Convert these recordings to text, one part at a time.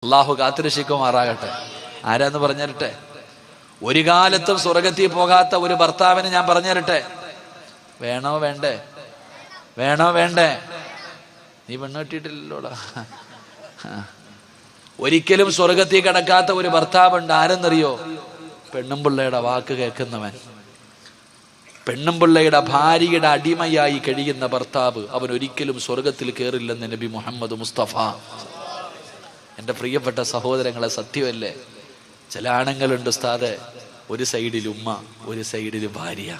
അള്ളാഹു കാത്തുരക്ഷിക്കുമാറാകട്ടെ. ആരാന്ന് പറഞ്ഞിരട്ടെ? ഒരു കാലത്തും സ്വർഗത്തിൽ പോകാത്ത ഒരു ഭർത്താവിന് ഞാൻ പറഞ്ഞിരട്ടെ. വേണോ വേണ്ടേ? വേണോ വേണ്ടേ? നീ പെണ്ണ് കെട്ടിയിട്ടില്ലല്ലോടാ. ഒരിക്കലും സ്വർഗത്തിൽ കിടക്കാത്ത ഒരു ഭർത്താവുണ്ട്. ആരെന്നറിയോ? പെണ്ണും പിള്ളയുടെ വാക്ക് കേൾക്കുന്നവൻ, പെണ്ണും പിള്ളയുടെ ഭാര്യയുടെ അടിമയായി കഴിയുന്ന ഭർത്താവ്, അവൻ ഒരിക്കലും സ്വർഗത്തിൽ കയറില്ലെന്ന് നബി മുഹമ്മദ് മുസ്തഫ. എൻ്റെ പ്രിയപ്പെട്ട സഹോദരങ്ങളെ, സത്യമല്ലേ? ചില ആണുങ്ങളുണ്ട് ഉസ്താദെ, ഒരു സൈഡിൽ ഉമ്മ, ഒരു സൈഡിൽ ഭാര്യ.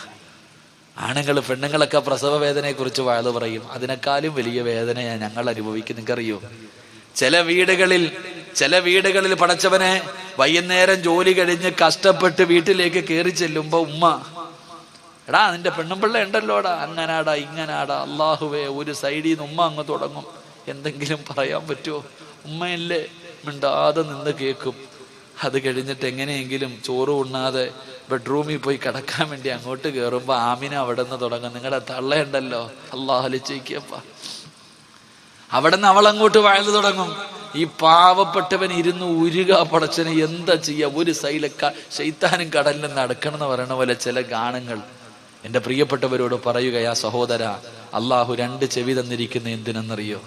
ആണുങ്ങൾ പെണ്ണുങ്ങളൊക്കെ പ്രസവ വേദനയെ കുറിച്ച് വാഴ്ന്നു പറയും. അതിനേക്കാളും വലിയ വേദനയാണ് ഞങ്ങൾ അനുഭവിക്കും. നിങ്ങൾക്കറിയോ? ചില വീടുകളിൽ പടച്ചവനെ വൈകുന്നേരം ജോലി കഴിഞ്ഞ് കഷ്ടപ്പെട്ട് വീട്ടിലേക്ക് കയറി ചെല്ലുമ്പോ ഉമ്മ, എടാ നിന്റെ പെണ്ണുമ്പിള്ള ഉണ്ടല്ലോടാ, അങ്ങനാടാ ഇങ്ങനാടാ. അള്ളാഹുവേ, ഒരു സൈഡിൽ നിന്ന് ഉമ്മ അങ്ങ് തുടങ്ങും. എന്തെങ്കിലും പറയാൻ പറ്റുമോ? ഉമ്മയല്ലേ, മിണ്ടാതെ നിന്ന് കേൾക്കും. അത് കഴിഞ്ഞിട്ട് എങ്ങനെയെങ്കിലും ചോറ് ഉണ്ണാതെ ബെഡ്റൂമിൽ പോയി കിടക്കാൻ വേണ്ടി അങ്ങോട്ട് കയറുമ്പോ ആമിന അവിടെ നിന്ന് തുടങ്ങും. നിങ്ങളുടെ തള്ളയുണ്ടല്ലോ, അള്ളാഹു അലിച്ചേക്കപ്പ. അവിടെ നിന്ന് അവളങ്ങോട്ട് വാഴ്ന്നു തുടങ്ങും. ഈ പാവപ്പെട്ടവൻ ഇരുന്ന് ഉരുക, പടച്ചനെ എന്താ ചെയ്യാ? ഒരു സൈലക്ക ശൈത്താനും കടലിൽ നടക്കണം എന്ന് പറയണ പോലെ ചില ഗാനങ്ങൾ. എൻ്റെ പ്രിയപ്പെട്ടവരോട് പറയുകയാ സഹോദര, അള്ളാഹു രണ്ട് ചെവി തന്നിരിക്കുന്ന എന്തിനെന്നറിയോ?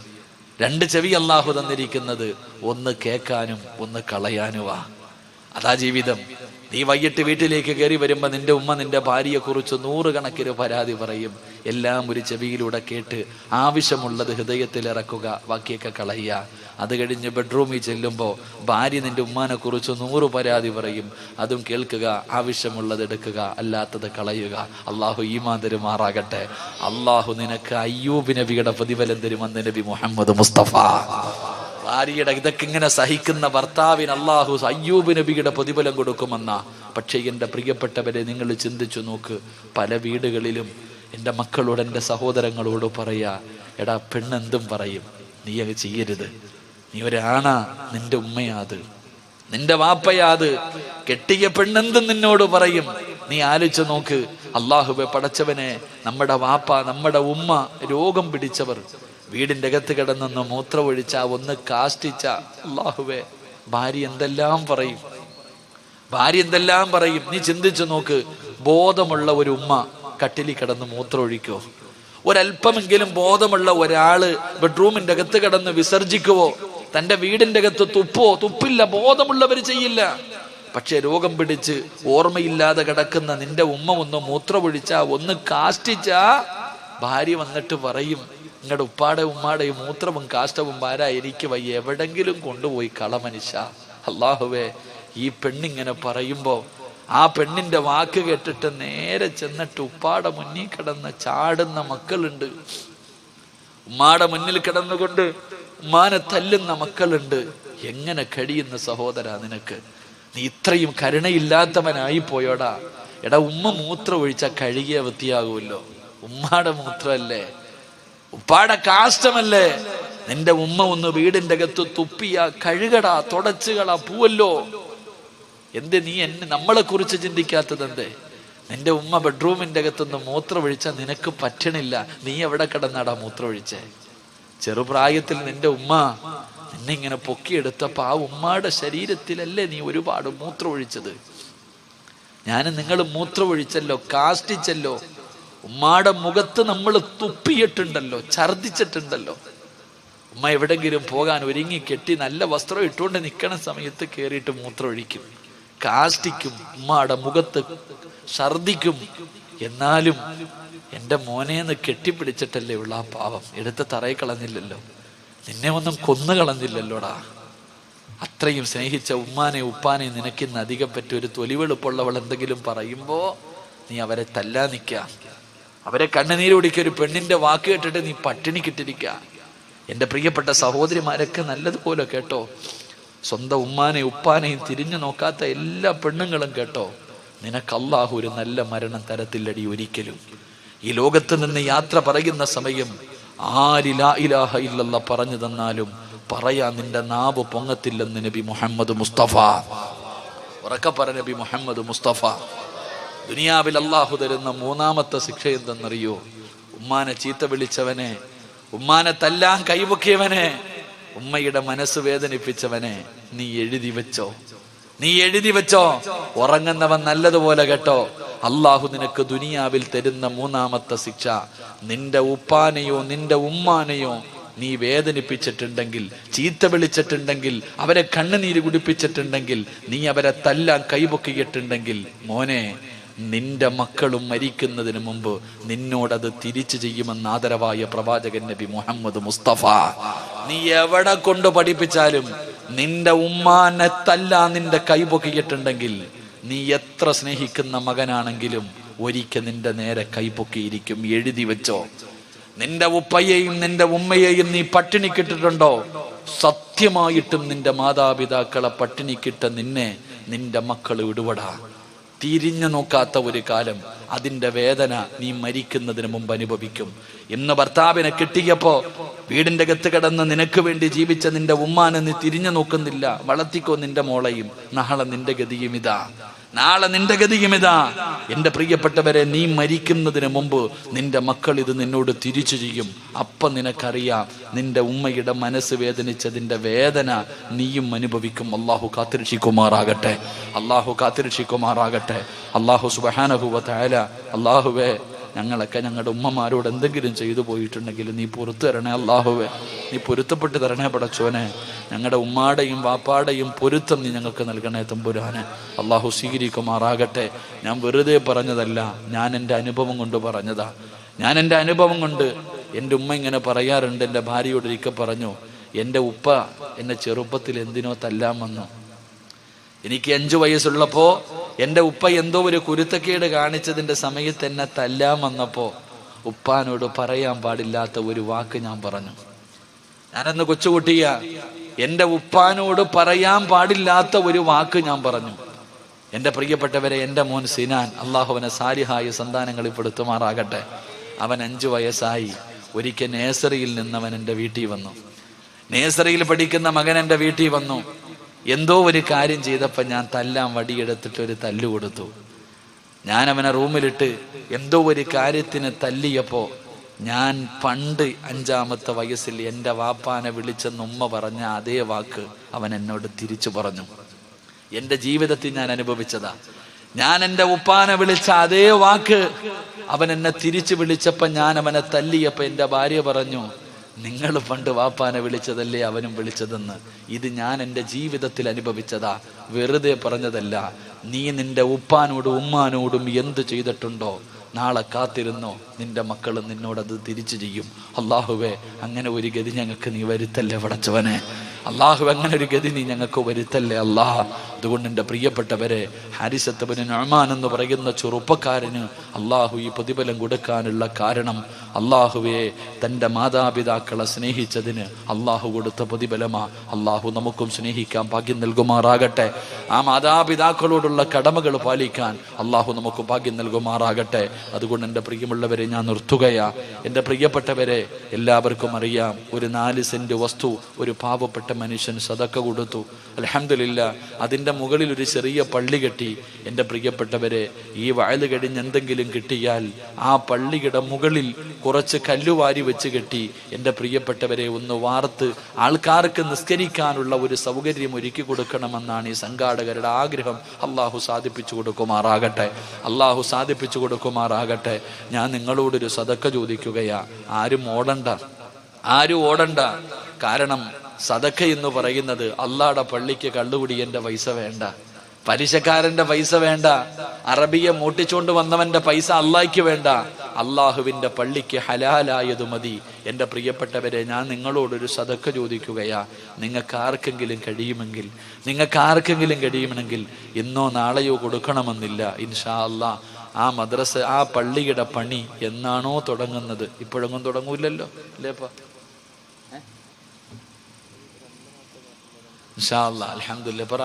രണ്ട് ചെവി അള്ളാഹു തന്നിരിക്കുന്നത് ഒന്ന് കേൾക്കാനും ഒന്ന് കളയാനുവാ. അതാ ജീവിതം. നീ വൈകിട്ട് വീട്ടിലേക്ക് കയറി വരുമ്പോ നിന്റെ ഉമ്മ നിന്റെ ഭാര്യയെ കുറിച്ച് 100 കണക്കിന് പരാതി പറയും. എല്ലാം ഒരു ചെവിയിലൂടെ കേട്ട് ആവശ്യമുള്ളത് ഹൃദയത്തിൽ ഇറക്കുക, ബാക്കിയൊക്കെ കളയുക. അത് കഴിഞ്ഞ് ബെഡ്റൂമിൽ ചെല്ലുമ്പോൾ ഭാര്യ നിന്റെ ഉമ്മാനെ കുറിച്ച് 100 പരാതി പറയും. അതും കേൾക്കുക, ആവശ്യമുള്ളത് എടുക്കുക, അല്ലാത്തത് കളയുക. അള്ളാഹു ഈമാൻ തരുമാറാകട്ടെ. അള്ളാഹു നിനക്ക് അയ്യൂബ് നബിയുടെ പ്രതിഫലം തരുമെന്ന് നബി മുഹമ്മദ് മുസ്തഫ. ഭാര്യയുടെ ഇതൊക്കെ ഇങ്ങനെ സഹിക്കുന്ന ഭർത്താവിന് അള്ളാഹു അയ്യൂബ് നബിയുടെ പ്രതിഫലം കൊടുക്കുമെന്ന. പക്ഷേ എൻ്റെ പ്രിയപ്പെട്ടവരെ, നിങ്ങൾ ചിന്തിച്ചു നോക്ക്. പല വീടുകളിലും എൻ്റെ മക്കളോട്, എൻ്റെ സഹോദരങ്ങളോട് പറയാ, എടാ പെണ്ണെന്തും പറയും, നീ അത് ചെയ്യരുത്. നീ ഒരാണാ, നിന്റെ ഉമ്മയാത്, നിന്റെ വാപ്പയാത്. കെട്ടിയ പെണ്ണെന്തും നിന്നോട് പറയും. നീ ആലോചിച്ച് നോക്ക്. അള്ളാഹുവെ പടച്ചവനെ, നമ്മുടെ വാപ്പ, നമ്മുടെ ഉമ്മ രോഗം പിടിച്ചവർ വീടിൻ്റെ അകത്ത് കിടന്നൊന്ന് മൂത്രമൊഴിച്ച, ഒന്ന് കാഷ്ടിച്ച, അള്ളാഹുവേ, ഭാര്യ എന്തെല്ലാം പറയും, ഭാര്യ എന്തെല്ലാം പറയും. നീ ചിന്തിച്ചു നോക്ക്. ബോധമുള്ള ഒരു ഉമ്മ കട്ടിലിൽ കിടന്ന് മൂത്രമൊഴിക്കോ? ഒരല്പമെങ്കിലും ബോധമുള്ള ഒരാള് ബെഡ്റൂമിന്റെ അകത്ത് കിടന്ന് വിസർജിക്കുവോ? തന്റെ വീടിന്റെ അകത്ത് തുപ്പോ? തുപ്പില്ല. ബോധമുള്ളവർ ചെയ്യില്ല. പക്ഷെ രോഗം പിടിച്ച് ഓർമ്മയില്ലാതെ കിടക്കുന്ന നിന്റെ ഉമ്മ ഒന്ന് മൂത്രമൊഴിച്ച, ഒന്ന് കാഷ്ടിച്ച, ഭാര്യ വന്നിട്ട് പറയും, നിങ്ങളുടെ ഉപ്പാടെ ഉമ്മാടെ മൂത്രവും കാഷ്ടവും വാരാ, എനിക്ക് വയ്യ, എവിടെങ്കിലും കൊണ്ടുപോയി കളമനുഷ്യ. അള്ളാഹുവേ, ഈ പെണ്ണിങ്ങനെ പറയുമ്പോ ആ പെണ്ണിന്റെ വാക്ക് കേട്ടിട്ട് നേരെ ചെന്നിട്ട് ഉപ്പാടെ മുന്നിൽ കിടന്ന് ചാടുന്ന മക്കളുണ്ട്. ഉമ്മാടെ മുന്നിൽ കിടന്നുകൊണ്ട് ഉമ്മാനെ തല്ലുന്ന മക്കളുണ്ട്. എങ്ങനെ കഴിയുന്ന സഹോദര നിനക്ക്? നീ ഇത്രയും കരുണയില്ലാത്തവനായി പോയോടാ. എടാ, ഉമ്മ മൂത്രം ഒഴിച്ചാൽ കഴുകിയ വൃത്തിയാകുമല്ലോ. ഉമ്മാടെ മൂത്രമല്ലേ, ഉപ്പാടെ കാഷ്ടമല്ലേ. നിന്റെ ഉമ്മ ഒന്ന് വീടിന്റെ അകത്ത് തുപ്പിയ കഴുകടാ, തുടച്ചുകളാ, പൂവല്ലോ. എന്ത് നീ നമ്മളെ കുറിച്ച് ചിന്തിക്കാത്തത് എന്തേ? നിന്റെ ഉമ്മ ബെഡ്റൂമിന്റെ അകത്തുനിന്ന് മൂത്രമൊഴിച്ചാൽ നിനക്ക് പറ്റണില്ല. നീ എവിടെ കിടന്നാടാ മൂത്രമൊഴിച്ചേ? ചെറുപ്രായത്തിൽ നിന്റെ ഉമ്മ നിന്നെ ഇങ്ങനെ പൊക്കിയെടുത്തപ്പോ ആ ഉമ്മാടെ ശരീരത്തിലല്ലേ നീ ഒരുപാട് മൂത്രമൊഴിച്ചത്? ഞാനും നിങ്ങൾ മൂത്രമൊഴിച്ചല്ലോ, കാഷ്ടിച്ചല്ലോ. ഉമ്മാടെ മുഖത്ത് നമ്മൾ തുപ്പിയിട്ടുണ്ടല്ലോ, ഛർദിച്ചിട്ടുണ്ടല്ലോ. ഉമ്മ എവിടെങ്കിലും പോകാൻ ഒരുങ്ങി കെട്ടി നല്ല വസ്ത്രം ഇട്ടുകൊണ്ട് നിൽക്കണ സമയത്ത് കയറിയിട്ട് മൂത്രമൊഴിക്കും, കാഷ്ടിക്കും, ഉമ്മാടെ മുഖത്ത് ഛർദിക്കും. എന്നാലും എൻ്റെ മോനേന്ന് കെട്ടിപ്പിടിച്ചിട്ടല്ലേ ഉള്ള ആ പാവം, എടുത്ത് തറയിൽ കളഞ്ഞില്ലല്ലോ, നിന്നെ ഒന്നും കൊന്നു കളഞ്ഞില്ലല്ലോടാ. അത്രയും സ്നേഹിച്ച ഉമ്മാനെ ഉപ്പാനെ നിനക്കിന്ന് അധികം പറ്റി ഒരു തൊലിവെളുപ്പുള്ളവൾ എന്തെങ്കിലും പറയുമ്പോ നീ അവരെ തല്ലാൻ നിൽക്കുക, അവരെ കണ്ണുനീര് കുടിക്കുക. ഒരു പെണ്ണിന്റെ വാക്ക് കേട്ടിട്ട് നീ പട്ടിണി കിട്ടിരിക്കുക. എൻ്റെ പ്രിയപ്പെട്ട സഹോദരിമാരൊക്കെ നല്ലതുപോലെ കേട്ടോ. സ്വന്തം ഉമ്മാനെയും ഉപ്പാനെയും തിരിഞ്ഞു നോക്കാത്ത എല്ലാ പെണ്ണുങ്ങളും കേട്ടോ, നിനക്ക് അല്ലാഹു ഒരു നല്ല മരണം തരത്തില്ലടി ഒരിക്കലും. ഈ ലോകത്ത് നിന്ന് യാത്ര പറയുന്ന സമയം ആര് ലാ ഇലാഹ ഇല്ലല്ലാഹ് പറഞ്ഞു തന്നാലും പറയാൻ നിന്റെ നാവ് പൊങ്ങത്തില്ലെന്ന് നബി മുഹമ്മദ് മുസ്തഫ. ഉറക്കെ പറ നബി മുഹമ്മദ് മുസ്തഫ. ദുനിയാവിൽ അള്ളാഹു തരുന്ന 3ാമത്തെ ശിക്ഷ എന്തെന്നറിയോ? ഉമ്മാനെ ചീത്ത വിളിച്ചവനെ, ഉമ്മാനെ തല്ലാൻ കൈപൊക്കിയവനെ, ഉമ്മയുടെ മനസ്സ് വേദനിപ്പിച്ചവനെ നീ എഴുതി വെച്ചോ, നീ എഴുതി വെച്ചോ. ഉറങ്ങുന്നവൻ നല്ലതുപോലെ കേട്ടോ, അള്ളാഹു നിനക്ക് ദുനിയാവിൽ തരുന്ന മൂന്നാമത്തെ ശിക്ഷ, നിന്റെ ഉപ്പാനെയോ നിന്റെ ഉമ്മാനെയോ നീ വേദനിപ്പിച്ചിട്ടുണ്ടെങ്കിൽ, ചീത്ത വിളിച്ചിട്ടുണ്ടെങ്കിൽ, അവരെ കണ്ണുനീര് കുടിപ്പിച്ചിട്ടുണ്ടെങ്കിൽ, നീ അവരെ തല്ലാൻ കൈപൊക്കിയിട്ടുണ്ടെങ്കിൽ, മോനെ, നിന്റെ മക്കളും മരിക്കുന്നതിന് മുമ്പ് നിന്നോടത് തിരിച്ചു ചെയ്യുമെന്ന് ആദരവായ പ്രവാചകൻ നബി മുഹമ്മദ് മുസ്തഫ. നീ എവിടെ കൊണ്ട് പഠിപ്പിച്ചാലും നിന്റെ ഉമ്മാനെ തല്ലാൻ നിന്റെ കൈപൊക്കിയിട്ടുണ്ടെങ്കിൽ, നീ എത്ര സ്നേഹിക്കുന്ന മകനാണെങ്കിലും ഒരിക്കൽ നിന്റെ നേരെ കൈപൊക്കിയിരിക്കും. എഴുതി വെച്ചോ. നിന്റെ ഉപ്പയെയും നിന്റെ ഉമ്മയെയും നീ പട്ടിണിക്കിട്ടിട്ടുണ്ടോ? സത്യമായിട്ടും നിന്റെ മാതാപിതാക്കളെ പട്ടിണിക്കിട്ട നിന്നെ നിന്റെ മക്കൾ വിടുവടാ. തിരിഞ്ഞു നോക്കാത്ത ഒരു കാലം, അതിന്റെ വേദന നീ മരിക്കുന്നതിന് മുമ്പ് അനുഭവിക്കും. ഇന്ന് ഭർത്താവിനെ കിട്ടിയപ്പോ വീടിന്റെ അകത്ത് കിടന്ന് നിനക്ക് വേണ്ടി ജീവിച്ച നിന്റെ ഉമ്മാനെ നീ തിരിഞ്ഞു നോക്കുന്നില്ല. വളർത്തിക്കോ നിന്റെ മോളെയും. നാളെ നിന്റെ ഗതിയും ഇതാ, നാളെ നിന്റെ ഗതിയും ഇതാ. എന്റെ പ്രിയപ്പെട്ടവരെ, നീ മരിക്കുന്നതിന് മുമ്പ് നിന്റെ മക്കൾ ഇത് നിന്നോട് തിരിച്ചു ചെയ്യും. അപ്പം നിനക്കറിയാം നിന്റെ ഉമ്മയുടെ മനസ്സ് വേദനിച്ചതിന്റെ വേദന നീയും അനുഭവിക്കും. അള്ളാഹു കാത്തിരക്ഷിക്കുമാറാകട്ടെ, അള്ളാഹു കാത്തിരക്ഷിക്കുമാറാകട്ടെ. അള്ളാഹു സുബ്ഹാനഹു വ തആല, അള്ളാഹുവേ, ഞങ്ങളൊക്കെ ഞങ്ങളുടെ ഉമ്മമാരോട് എന്തെങ്കിലും ചെയ്തു പോയിട്ടുണ്ടെങ്കിൽ നീ പുറത്തു തരണേ അള്ളാഹുവേ, നീ പൊരുത്തപ്പെട്ട് തരണേ പടച്ചോനെ. ഞങ്ങളുടെ ഉമ്മാടെയും വാപ്പാടെയും പൊരുത്തം നീ ഞങ്ങൾക്ക് നൽകണേ തമ്പുരാനെ. അള്ളാഹു സ്വീകരിക്കുമാറാകട്ടെ. ഞാൻ വെറുതെ പറഞ്ഞതല്ല, ഞാൻ എൻ്റെ അനുഭവം കൊണ്ട് പറഞ്ഞതാ. ഞാൻ എൻ്റെ അനുഭവം കൊണ്ട്, എൻ്റെ ഉമ്മ ഇങ്ങനെ പറയാറുണ്ട്. എൻ്റെ ഭാര്യയോട് ഒരിക്കൽ പറഞ്ഞു, എൻ്റെ ഉപ്പ എന്നെ ചെറുപ്പത്തിൽ എന്തിനോ തല്ലാൻ വന്നു. എനിക്ക് 5 വയസ്സുള്ളപ്പോ എൻ്റെ ഉപ്പ എന്തോ ഒരു കുരുത്തക്കേട് കാണിച്ചതിൻ്റെ സമയത്ത് എന്നെ തല്ലാൻ വന്നപ്പോ ഉപ്പാനോട് പറയാൻ പാടില്ലാത്ത ഒരു വാക്ക് ഞാൻ പറഞ്ഞു. ഞാനന്ന് കൊച്ചുകുട്ടിയാ. എൻ്റെ ഉപ്പാനോട് പറയാൻ പാടില്ലാത്ത ഒരു വാക്ക് ഞാൻ പറഞ്ഞു. എൻ്റെ പ്രിയപ്പെട്ടവരെ, എൻ്റെ മോൻ സിനാൻ, അള്ളാഹു അവനെ സാലിഹായ സന്താനങ്ങളിൽ പെടുത്തുമാറാകട്ടെ. അവൻ 5 വയസ്സായി. ഒരിക്കൽ നേഴ്സറിയിൽ നിന്നവൻ എൻ്റെ വീട്ടിൽ വന്നു. നേഴ്സറിയിൽ പഠിക്കുന്ന മകൻ എൻ്റെ വീട്ടിൽ വന്നു. എന്തോ ഒരു കാര്യം ചെയ്തപ്പോൾ ഞാൻ തല്ലാൻ വടിയെടുത്തിട്ട് ഒരു തല്ലു കൊടുത്തു. ഞാൻ അവനെ റൂമിലിട്ട് എന്തോ ഒരു കാര്യത്തിന് തല്ലിയപ്പോ ഞാൻ പണ്ട് 5-ാമത്തെ വയസ്സിൽ എൻ്റെ വാപ്പാനെ വിളിച്ചെന്ന് ഉമ്മ പറഞ്ഞ അതേ വാക്ക് അവൻ എന്നോട് തിരിച്ചു പറഞ്ഞു. എൻ്റെ ജീവിതത്തിൽ ഞാൻ അനുഭവിച്ചതാ. ഞാൻ എൻ്റെ ഉപ്പാനെ വിളിച്ച അതേ വാക്ക് അവൻ എന്നെ തിരിച്ചു വിളിച്ചപ്പോ ഞാൻ അവനെ തല്ലിയപ്പോ എൻ്റെ ഭാര്യ പറഞ്ഞു, നിങ്ങൾ പണ്ട് വാപ്പാനെ വിളിച്ചതല്ലേ അവനും വിളിച്ചതെന്ന്. ഇത് ഞാൻ എൻ്റെ ജീവിതത്തിൽ അനുഭവിച്ചതാ, വെറുതെ പറഞ്ഞതല്ല. നീ നിന്റെ ഉപ്പാനോടും ഉമ്മാനോടും എന്ത് ചെയ്തിട്ടുണ്ടോ, നാളെ കാത്തിരുന്നോ, നിന്റെ മക്കൾ നിന്നോടത് തിരിച്ചു ചെയ്യും. അള്ളാഹുവേ, അങ്ങനെ ഒരു ഗതി ഞങ്ങൾക്ക് നീ വരുത്തല്ലേ പടച്ചവനെ. അള്ളാഹു, അങ്ങനെ ഒരു ഗതി നീ ഞങ്ങൾക്ക് വരുത്തല്ലേ അള്ളാഹ്. അതുകൊണ്ട് എൻ്റെ പ്രിയപ്പെട്ടവരെ, ഹാരിസത്ത് ബിൻ നുഅ്മാൻ എന്ന് പറയുന്ന ചെറുപ്പക്കാരന് അള്ളാഹു ഈ പ്രതിഫലം കൊടുക്കാനുള്ള കാരണം, അള്ളാഹുവെ, തൻ്റെ മാതാപിതാക്കളെ സ്നേഹിച്ചതിന് അള്ളാഹു കൊടുത്ത പ്രതിഫലമാ. അള്ളാഹു നമുക്കും സ്നേഹിക്കാൻ ഭാഗ്യം നൽകുമാറാകട്ടെ. ആ മാതാപിതാക്കളോടുള്ള കടമകൾ പാലിക്കാൻ അള്ളാഹു നമുക്ക് ഭാഗ്യം നൽകുമാറാകട്ടെ. അതുകൊണ്ട് എൻ്റെ പ്രിയമുള്ളവരെ, ഞാൻ നിർത്തുകയാ. എൻ്റെ പ്രിയപ്പെട്ടവരെ, എല്ലാവർക്കും അറിയാം, ഒരു 4 സെന്റ് വസ്തു ഒരു പാവപ്പെട്ട മനുഷ്യൻ സദക്ക കൊടുത്തു. അൽഹംദുലില്ലാഹ്, അതിൻ്റെ മുകളിൽ ഒരു ചെറിയ പള്ളി കെട്ടി. എൻ്റെ പ്രിയപ്പെട്ടവരെ, ഈ വയല് കഴിഞ്ഞ് എന്തെങ്കിലും കിട്ടിയാൽ ആ പള്ളിയുടെ മുകളിൽ കുറച്ച് കല്ലുവാരി വെച്ച് കെട്ടി. എൻ്റെ പ്രിയപ്പെട്ടവരെ, ഒന്ന് വാർത്ത് ആൾക്കാർക്ക് നിസ്കരിക്കാനുള്ള ഒരു സൗകര്യം ഒരുക്കി കൊടുക്കണമെന്നാണ് ഈ സംഘാടകരുടെ ആഗ്രഹം. അള്ളാഹു സാധിപ്പിച്ചു കൊടുക്കുമാറാകട്ടെ, അള്ളാഹു സാധിപ്പിച്ചു കൊടുക്കുമാറാകട്ടെ. ഞാൻ നിങ്ങളോടൊരു സദക്ക ചോദിക്കുകയാ. ആരും ഓടണ്ട. കാരണം സദക്ക എന്ന് പറയുന്നത് അള്ളാഹുടെ പള്ളിക്ക് കള്ളുകുടിയന്റെ പൈസ വേണ്ട, പലിശക്കാരന്റെ പൈസ വേണ്ട, അറബിയെ മൂട്ടിച്ചുകൊണ്ട് വന്നവന്റെ പൈസ അള്ളാഹ്ക്ക് വേണ്ട. അള്ളാഹുവിന്റെ പള്ളിക്ക് ഹലാലായത് മതി. എൻ്റെ പ്രിയപ്പെട്ടവരെ, ഞാൻ നിങ്ങളോടൊരു സദക്ക ചോദിക്കുകയാ. നിങ്ങൾക്ക് ആർക്കെങ്കിലും കഴിയുമെങ്കിൽ ഇന്നോ നാളെയോ കൊടുക്കണമെന്നില്ല. ഇൻഷാ അള്ളാഹ് ആ മദ്രസ, ആ പള്ളിയുടെ പണി എന്നാണോ തുടങ്ങുന്നത്, ഇപ്പോഴൊന്നും തുടങ്ങൂല്ലല്ലോ അല്ലേപ്പാ. ഇൻഷാ അല്ലാഹ്, അൽഹംദുലില്ലാഹ്. ഇപ്പൊ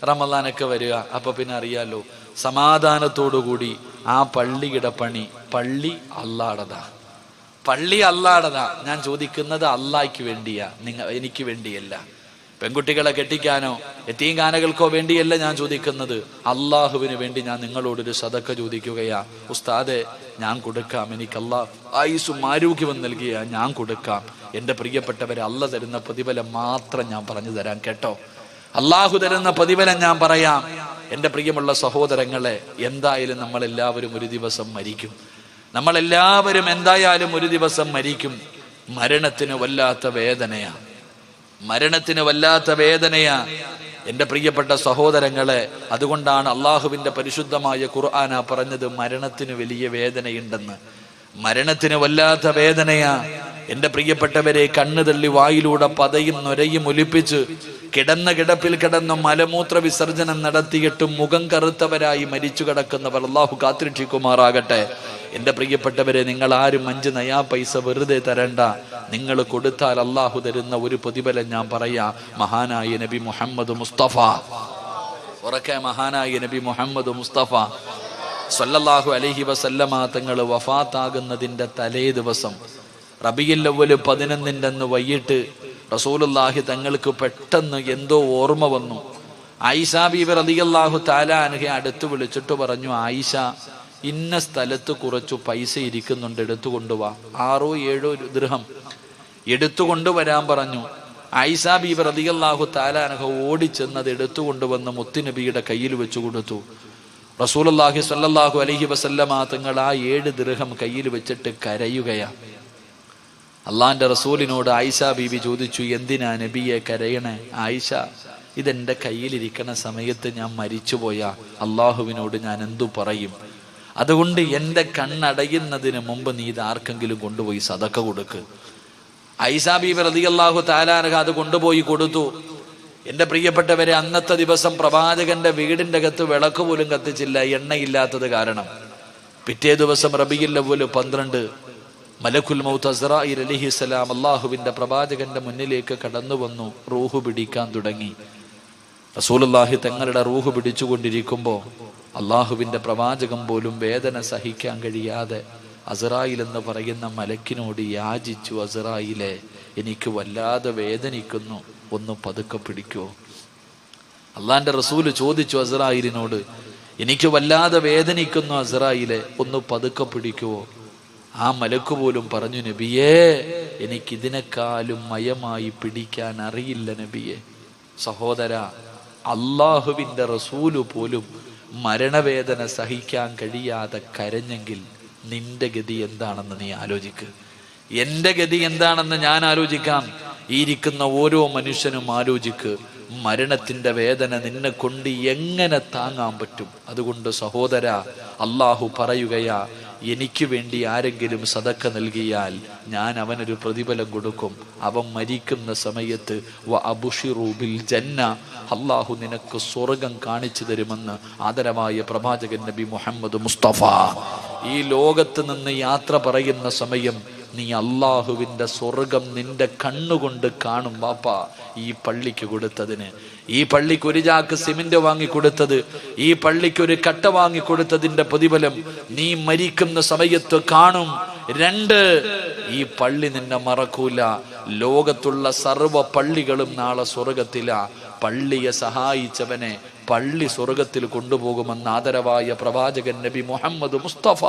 റമളാനൊക്കെ വരിക. അപ്പൊ പിന്നെ അറിയാലോ, സമാധാനത്തോടുകൂടി ആ പള്ളിയുടെ പണി, പള്ളി അള്ളാഹുടേതാ. ഞാൻ ചോദിക്കുന്നത് അള്ളാഹ്ക്ക് വേണ്ടിയാ, എനിക്ക് വേണ്ടിയല്ല. പെൺകുട്ടികളെ കെട്ടിക്കാനോ യതീംഖാനകൾക്കോ വേണ്ടിയല്ല ഞാൻ ചോദിക്കുന്നത്, അള്ളാഹുവിന് വേണ്ടി ഞാൻ നിങ്ങളോടൊരു സദക്ക ചോദിക്കുകയാ. ഉസ്താദെ, ഞാൻ കൊടുക്കാം, എനിക്ക് അള്ളാഹ് ആയുസ്സും ആരോഗ്യവും നൽകിയ ഞാൻ കൊടുക്കാം. എൻ്റെ പ്രിയപ്പെട്ടവരെ, അള്ള തരുന്ന പ്രതിഫലം മാത്രം ഞാൻ പറഞ്ഞു തരാം കേട്ടോ. അള്ളാഹു തരുന്ന പ്രതിഫലം ഞാൻ പറയാം. എൻ്റെ പ്രിയമുള്ള സഹോദരങ്ങളെ, എന്തായാലും നമ്മളെല്ലാവരും ഒരു ദിവസം മരിക്കും. നമ്മളെല്ലാവരും എന്തായാലും ഒരു ദിവസം മരിക്കും. മരണത്തിന് വല്ലാത്ത വേദനയാ, മരണത്തിന് വല്ലാത്ത വേദനയാ എൻ്റെ പ്രിയപ്പെട്ട സഹോദരങ്ങളെ. അതുകൊണ്ടാണ് അള്ളാഹുവിൻ്റെ പരിശുദ്ധമായ ഖുർആന പറഞ്ഞത് മരണത്തിന് വലിയ വേദനയുണ്ടെന്ന്. മരണത്തിന് വല്ലാത്ത വേദനയാ എൻ്റെ പ്രിയപ്പെട്ടവരെ. കണ്ണു തള്ളി വായിലൂടെ പതയും നൊരയും ഒലിപ്പിച്ച് കിടന്ന കിടപ്പിൽ കിടന്ന് മലമൂത്ര വിസർജനം നടത്തിയിട്ടും മുഖം കറുത്തവരായി മരിച്ചു കിടക്കുന്നവർ അള്ളാഹു കാത്തിരക്ഷിക്കുമാറാകട്ടെ. എൻ്റെ പ്രിയപ്പെട്ടവരെ, നിങ്ങൾ ആരും 5 നയാ പൈസ വെറുതെ തരണ്ട. നിങ്ങൾ കൊടുത്താൽ അള്ളാഹു തരുന്ന ഒരു പ്രതിഫലം ഞാൻ പറയാ. മഹാനായ നബി മുഹമ്മദ് മുസ്തഫ, ഉറക്കെ മഹാനായ നബി മുഹമ്മദ് മുസ്തഫ സല്ലല്ലാഹു അലൈഹി വസല്ലമ തങ്ങൾ വഫാത്താകുന്നതിൻ്റെ തലേ ദിവസം റബീഉൽ അവ്വൽ 11 അന്ന് വൈകിട്ട് റസൂലുള്ളാഹി തങ്ങൾക്ക് പെട്ടെന്ന് എന്തോ ഓർമ്മ വന്നു. ആയിഷ ബീബി റളിയല്ലാഹു തആല അൻഹ അടുത്ത് വിളിച്ചിട്ട് പറഞ്ഞു, ആയിഷ, ഇന്ന സ്ഥലത്ത് കുറച്ചു പൈസ ഇരിക്കുന്നുണ്ട്, എടുത്തുകൊണ്ടുവാ. 6-7 ദിർഹം എടുത്തുകൊണ്ടുവരാൻ പറഞ്ഞു. ആയിഷ ബീബി റളിയല്ലാഹു തആല അൻഹ ഓടിച്ചെന്നത് എടുത്തുകൊണ്ടുവന്ന് മുത്തുനബിയുടെ കയ്യിൽ വെച്ചു കൊടുത്തു. റസൂലുള്ളാഹി സ്വല്ലല്ലാഹു അലൈഹി വസല്ലമ തങ്ങൾ ആ 7 ദിർഹം കയ്യിൽ വെച്ചിട്ട് കരയുകയാ. അള്ളാന്റെ റസൂലിനോട് ആയിഷ ബീബി ചോദിച്ചു, എന്തിനാ നബിയെ കരയണേ? ആയിഷ, ഇതെന്റെ കയ്യിലിരിക്കണ സമയത്ത് ഞാൻ മരിച്ചുപോയാ അള്ളാഹുവിനോട് ഞാൻ എന്തു പറയും? അതുകൊണ്ട് എൻ്റെ കണ്ണടയുന്നതിന് മുമ്പ് നീ ഇത് ആർക്കെങ്കിലും കൊണ്ടുപോയി സദക്ക കൊടുക്ക്. ആയിഷ ബീബി റളിയല്ലാഹു തആല അൻഹ അത് കൊണ്ടുപോയി കൊടുത്തു. എൻ്റെ പ്രിയപ്പെട്ടവരെ, അന്നത്തെ ദിവസം പ്രവാചകന്റെ വീടിൻ്റെ അകത്ത് വിളക്ക് പോലും കത്തിച്ചില്ല, എണ്ണയില്ലാത്തത് കാരണം. പിറ്റേ ദിവസം റബീഉൽ അവ്വൽ 12 മലക്കുൽ മൗത്ത് അസ്റായീൽ അലൈഹിസ്സലാം അള്ളാഹുവിൻ്റെ പ്രവാചകന്റെ മുന്നിലേക്ക് കടന്നു വന്നു. റൂഹ് പിടിക്കാൻ തുടങ്ങി. റസൂലുള്ളാഹി തങ്ങളുടെ റൂഹ് പിടിച്ചുകൊണ്ടിരിക്കുമ്പോൾ അള്ളാഹുവിൻ്റെ പ്രവാചകൻ പോലും വേദന സഹിക്കാൻ കഴിയാതെ അസ്റായീൽ എന്ന് പറയുന്ന മലക്കിനോട് യാചിച്ചു, അസ്റായീലെ, എനിക്ക് വല്ലാതെ വേദനിക്കുന്നു, ഒന്ന് പതുക്കെ പിടിക്കുവോ? അള്ളാന്റെ റസൂല് ചോദിച്ചു അസ്റായീലിനോട്, എനിക്ക് വല്ലാതെ വേദനിക്കുന്നു അസ്റായീലെ, ഒന്ന് പതുക്കെ പിടിക്കുവോ? ആ മലക്ക് പോലും പറഞ്ഞു, നബിയേ, എനിക്കിതിനേക്കാളും മയമായി പിടിക്കാൻ അറിയില്ല നബിയെ. സഹോദര, അള്ളാഹുവിൻ്റെ റസൂല് പോലും മരണവേദന സഹിക്കാൻ കഴിയാതെ കരഞ്ഞെങ്കിൽ നിന്റെ ഗതി എന്താണെന്ന് നീ ആലോചിക്ക്. എൻ്റെ ഗതി എന്താണെന്ന് ഞാൻ ആലോചിക്കാം. ഈ ഇരിക്കുന്ന ഓരോ മനുഷ്യനും ആലോചിക്ക്. മരണത്തിൻ്റെ വേദന നിന്നെ കൊണ്ട് എങ്ങനെ താങ്ങാൻ പറ്റും? അതുകൊണ്ട് സഹോദര, അള്ളാഹു പറയുകയാ, എനിക്ക് വേണ്ടി ആരെങ്കിലും സദക്ക നൽകിയാൽ ഞാൻ അവനൊരു പ്രതിഫലം കൊടുക്കും. അവൻ മരിക്കുന്ന സമയത്ത് വഅബ്ശിറൂ ബിൽ ജന്ന, അള്ളാഹു നിനക്ക് സ്വർഗം കാണിച്ചു തരുമെന്ന് ആദരവായ പ്രവാചകൻ നബി മുഹമ്മദ് മുസ്തഫ ഈ ലോകത്ത് നിന്ന് യാത്ര പറയുന്ന സമയം നീ അള്ളാഹുവിൻ്റെ സ്വർഗം നിന്റെ കണ്ണുകൊണ്ട് കാണും. വാപ്പാ, ഈ പള്ളിക്ക് കൊടുത്തതിന്, ഈ പള്ളിക്ക് ഒരു ചാക്ക് സിമന്റ് വാങ്ങിക്കൊടുത്തത്, ഈ പള്ളിക്ക് ഒരു കട്ട വാങ്ങിക്കൊടുത്തതിന്റെ പ്രതിഫലം നീ മരിക്കുന്ന സമയത്ത് കാണും. 2, ഈ പള്ളി നിന്നെ മറക്കൂല. ലോകത്തുള്ള സർവ്വ പള്ളികളും നാളെ സ്വർഗത്തിലാ. പള്ളിയെ സഹായിച്ചവനെ പള്ളി സ്വർഗത്തിൽ കൊണ്ടുപോകുമെന്ന് ആദരവായ പ്രവാചകൻ നബി മുഹമ്മദ് മുസ്തഫ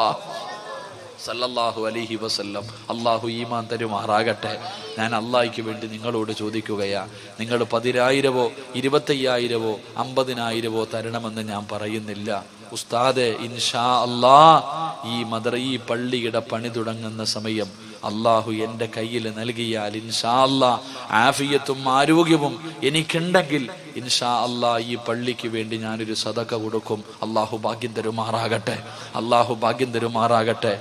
സല്ലല്ലാഹു അലൈഹി വസല്ലം. അള്ളാഹു ഈമാൻ തരുമാറാകട്ടെ. ഞാൻ അള്ളാഹിക്ക് വേണ്ടി നിങ്ങളോട് ചോദിക്കുകയാ, നിങ്ങൾ 10,000-വോ 25,000-വോ 50,000-വോ തരണമെന്ന് ഞാൻ പറയുന്നില്ല. ഉസ്താദെ, ഇൻഷാ അല്ലാ ഈ പള്ളിയുടെ പണി തുടങ്ങുന്ന സമയം അള്ളാഹു എൻ്റെ കയ്യിൽ നൽകിയാൽ ഇൻഷാ അല്ലാ ആഫിയത്തും ആരോഗ്യവും എനിക്കുണ്ടെങ്കിൽ ഇൻഷാ അല്ലാ ഈ പള്ളിക്ക് വേണ്ടി ഞാനൊരു സദക്ക കൊടുക്കും. അള്ളാഹു ഭാഗ്യം തരുമാറാകട്ടെ. അള്ളാഹു ഭാഗ്യം തരുമാറാകട്ടെ.